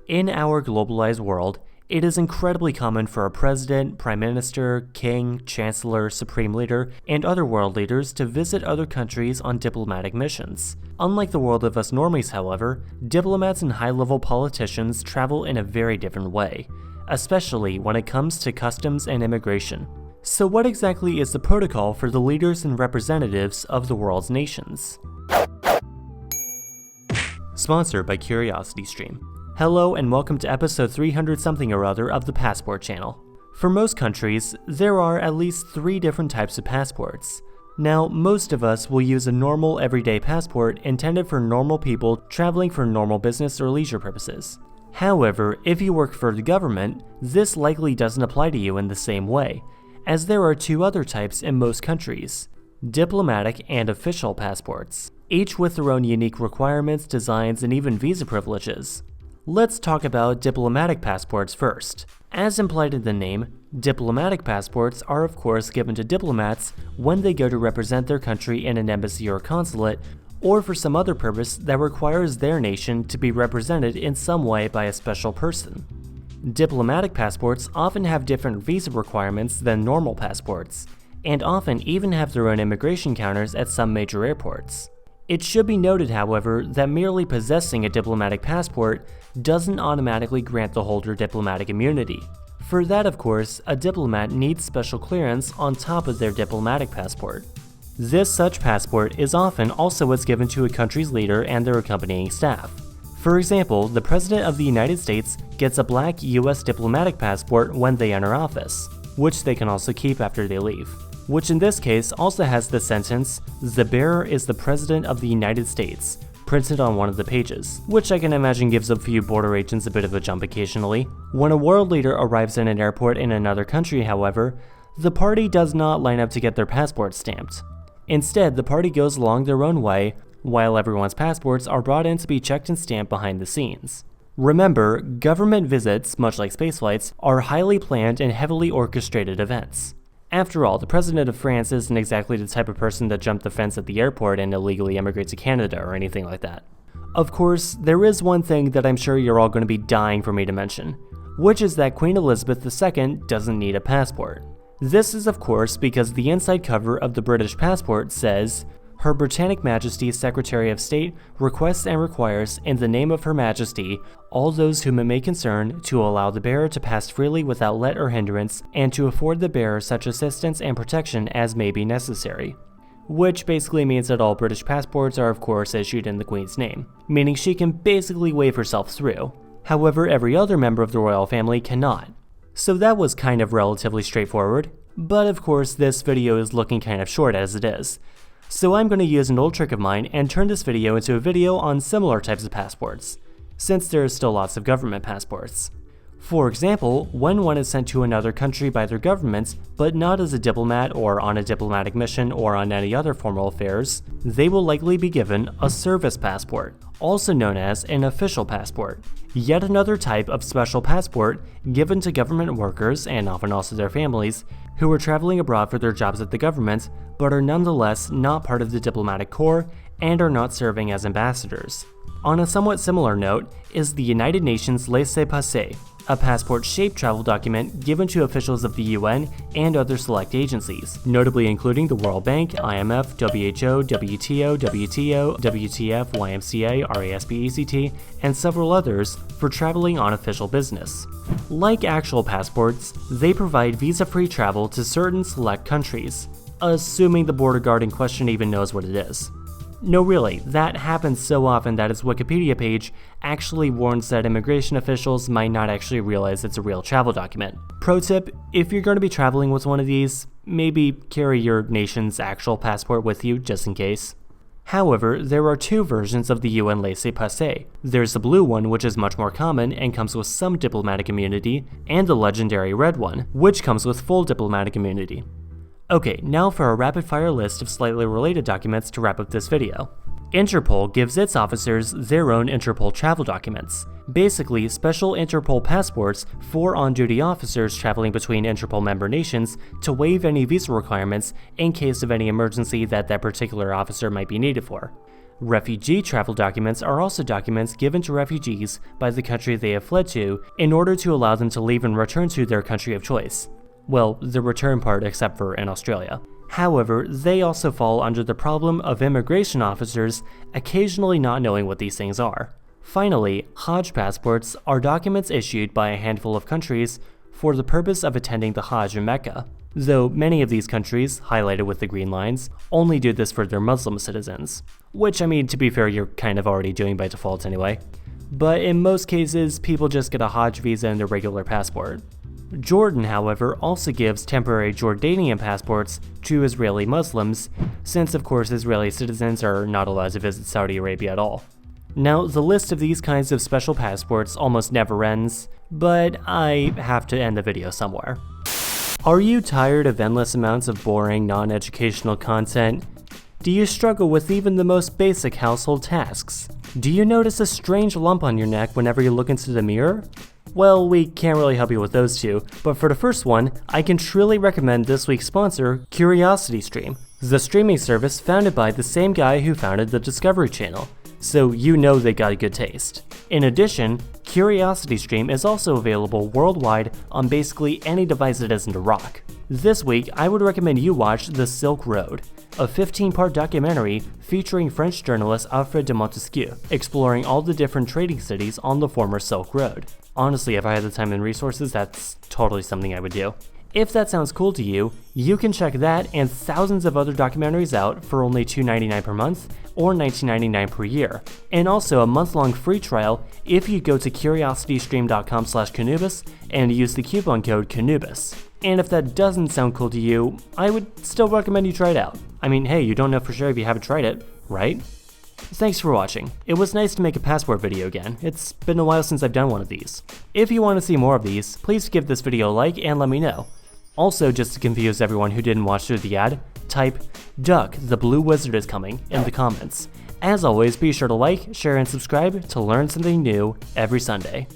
In our globalized world, it is incredibly common for a president, prime minister, king, chancellor, supreme leader, and other world leaders to visit other countries on diplomatic missions. Unlike the world of us normies, however, diplomats and high-level politicians travel in a very different way, especially when it comes to customs and immigration. So what exactly is the protocol for the leaders and representatives of the world's nations? Sponsored by CuriosityStream. Hello and welcome to episode 300 something or other of the Passport channel. For most countries, there are at least 3 different types of passports. Now, most of us will use a normal everyday passport intended for normal people traveling for normal business or leisure purposes. However, if you work for the government, this likely doesn't apply to you in the same way, as there are 2 other types in most countries: diplomatic and official passports, each with their own unique requirements, designs, and even visa privileges. Let's talk about diplomatic passports first. As implied in the name, diplomatic passports are of course given to diplomats when they go to represent their country in an embassy or consulate, or for some other purpose that requires their nation to be represented in some way by a special person. Diplomatic passports often have different visa requirements than normal passports, and often even have their own immigration counters at some major airports. It should be noted, however, that merely possessing a diplomatic passport doesn't automatically grant the holder diplomatic immunity. For that, of course, a diplomat needs special clearance on top of their diplomatic passport. This such passport is often also what's given to a country's leader and their accompanying staff. For example, the President of the United States gets a black US diplomatic passport when they enter office, which they can also keep after they leave. Which in this case also has the sentence, "The bearer is the President of the United States," printed on one of the pages, which I can imagine gives a few border agents a bit of a jump occasionally. When a world leader arrives in an airport in another country, however, the party does not line up to get their passport stamped. Instead, the party goes along their own way, while everyone's passports are brought in to be checked and stamped behind the scenes. Remember, government visits, much like spaceflights, are highly planned and heavily orchestrated events. After all, the President of France isn't exactly the type of person that jumped the fence at the airport and illegally immigrates to Canada or anything like that. Of course, there is one thing that I'm sure you're all going to be dying for me to mention, which is that Queen Elizabeth II doesn't need a passport. This is of course because the inside cover of the British passport says, "Her Britannic Majesty's Secretary of State requests and requires, in the name of Her Majesty, all those whom it may concern, to allow the bearer to pass freely without let or hindrance, and to afford the bearer such assistance and protection as may be necessary." Which basically means that all British passports are of course issued in the Queen's name, meaning she can basically wave herself through. However, every other member of the royal family cannot. So that was kind of relatively straightforward, but of course this video is looking kind of short as it is. So I'm going to use an old trick of mine and turn this video into a video on similar types of passports, since there is still lots of government passports. For example, when one is sent to another country by their government, but not as a diplomat or on a diplomatic mission or on any other formal affairs, they will likely be given a service passport, also known as an official passport, yet another type of special passport given to government workers, and often also their families, who are traveling abroad for their jobs at the government, but are nonetheless not part of the diplomatic corps and are not serving as ambassadors. On a somewhat similar note is the United Nations laissez-passer, a passport-shaped travel document given to officials of the UN and other select agencies, notably including the World Bank, IMF, WHO, WTO, WTO, WTF, YMCA, RASPECT, and several others for traveling on official business. Like actual passports, they provide visa-free travel to certain select countries, assuming the border guard in question even knows what it is. No, really, that happens so often that its Wikipedia page actually warns that immigration officials might not actually realize it's a real travel document. Pro tip, if you're going to be traveling with one of these, maybe carry your nation's actual passport with you just in case. However, there are 2 versions of the UN laissez-passer. There's the blue one, which is much more common and comes with some diplomatic immunity, and the legendary red one, which comes with full diplomatic immunity. Okay, now for a rapid-fire list of slightly related documents to wrap up this video. Interpol gives its officers their own Interpol travel documents, basically special Interpol passports for on-duty officers traveling between Interpol member nations to waive any visa requirements in case of any emergency that particular officer might be needed for. Refugee travel documents are also documents given to refugees by the country they have fled to in order to allow them to leave and return to their country of choice. Well, the return part except for in Australia. However, they also fall under the problem of immigration officers occasionally not knowing what these things are. Finally, Hajj passports are documents issued by a handful of countries for the purpose of attending the Hajj in Mecca, though many of these countries, highlighted with the green lines, only do this for their Muslim citizens. Which, I mean, to be fair, you're kind of already doing by default anyway. But in most cases, people just get a Hajj visa and their regular passport. Jordan, however, also gives temporary Jordanian passports to Israeli Muslims, since of course Israeli citizens are not allowed to visit Saudi Arabia at all. Now, the list of these kinds of special passports almost never ends, but I have to end the video somewhere. Are you tired of endless amounts of boring, non-educational content? Do you struggle with even the most basic household tasks? Do you notice a strange lump on your neck whenever you look into the mirror? Well, we can't really help you with those two, but for the first one, I can truly recommend this week's sponsor, CuriosityStream, the streaming service founded by the same guy who founded the Discovery Channel, so you know they got a good taste. In addition, CuriosityStream is also available worldwide on basically any device that isn't a rock. This week, I would recommend you watch The Silk Road, a 15-part documentary featuring French journalist Alfred de Montesquieu, exploring all the different trading cities on the former Silk Road. Honestly, if I had the time and resources, that's totally something I would do. If that sounds cool to you, you can check that and thousands of other documentaries out for only $2.99 per month or $19.99 per year, and also a month-long free trial if you go to curiositystream.com/KhAnubis and use the coupon code KhAnubis. And if that doesn't sound cool to you, I would still recommend you try it out. I mean, hey, you don't know for sure if you haven't tried it, right? Thanks for watching. It was nice to make a passport video again. It's been a while since I've done one of these. If you want to see more of these, please give this video a like and let me know. Also, just to confuse everyone who didn't watch through the ad, type "Duck, the blue wizard is coming" in the comments. As always, be sure to like, share, and subscribe to learn something new every Sunday.